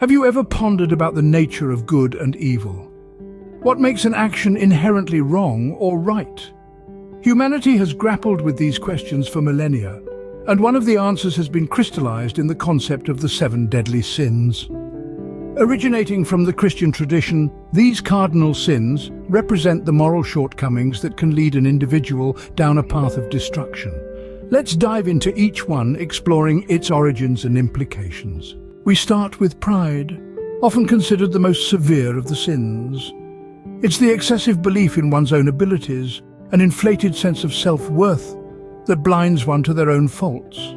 Have you ever pondered about the nature of good and evil? What makes an action inherently wrong or right? Humanity has grappled with these questions for millennia, and one of the answers has been crystallized in the concept of the seven deadly sins. Originating from the Christian tradition, these cardinal sins represent the moral shortcomings that can lead an individual down a path of destruction. Let's dive into each one, exploring its origins and implications. We start with pride, often considered the most severe of the sins. It's the excessive belief in one's own abilities, an inflated sense of self-worth that blinds one to their own faults.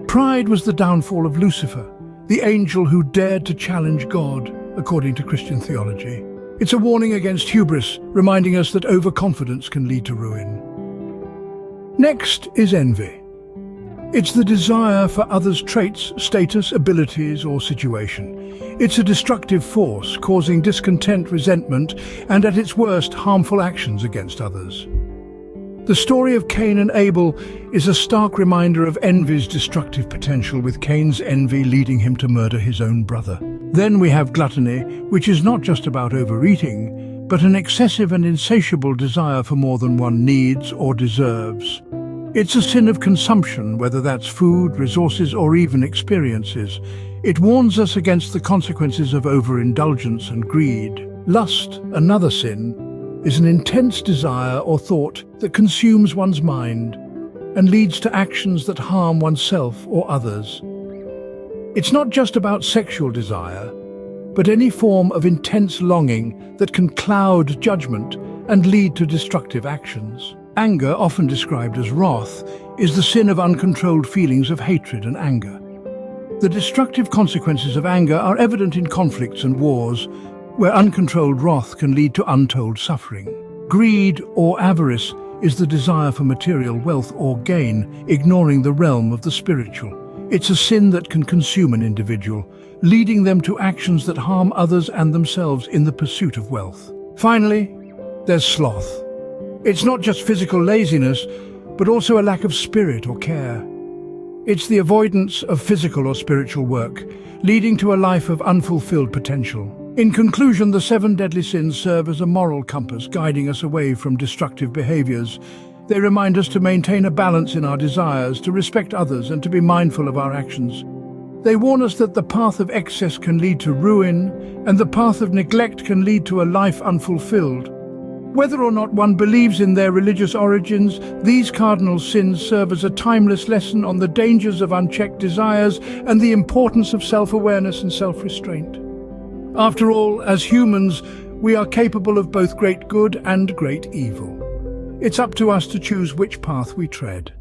Pride was the downfall of Lucifer, the angel who dared to challenge God, according to Christian theology. It's a warning against hubris, reminding us that overconfidence can lead to ruin. Next is envy. It's the desire for others' traits, status, abilities, or situation. It's a destructive force, causing discontent, resentment, and at its worst, harmful actions against others. The story of Cain and Abel is a stark reminder of envy's destructive potential, with Cain's envy leading him to murder his own brother. Then we have gluttony, which is not just about overeating, but an excessive and insatiable desire for more than one needs or deserves. It's a sin of consumption, whether that's food, resources, or even experiences. It warns us against the consequences of overindulgence and greed. Lust, another sin, is an intense desire or thought that consumes one's mind and leads to actions that harm oneself or others. It's not just about sexual desire, but any form of intense longing that can cloud judgment and lead to destructive actions. Anger, often described as wrath, is the sin of uncontrolled feelings of hatred and anger. The destructive consequences of anger are evident in conflicts and wars, where uncontrolled wrath can lead to untold suffering. Greed or avarice is the desire for material wealth or gain, ignoring the realm of the spiritual. It's a sin that can consume an individual, leading them to actions that harm others and themselves in the pursuit of wealth. Finally, there's sloth. It's not just physical laziness, but also a lack of spirit or care. It's the avoidance of physical or spiritual work, leading to a life of unfulfilled potential. In conclusion, the seven deadly sins serve as a moral compass, guiding us away from destructive behaviors. They remind us to maintain a balance in our desires, to respect others, and to be mindful of our actions. They warn us that the path of excess can lead to ruin, and the path of neglect can lead to a life unfulfilled. Whether or not one believes in their religious origins, these cardinal sins serve as a timeless lesson on the dangers of unchecked desires and the importance of self-awareness and self-restraint. After all, as humans, we are capable of both great good and great evil. It's up to us to choose which path we tread.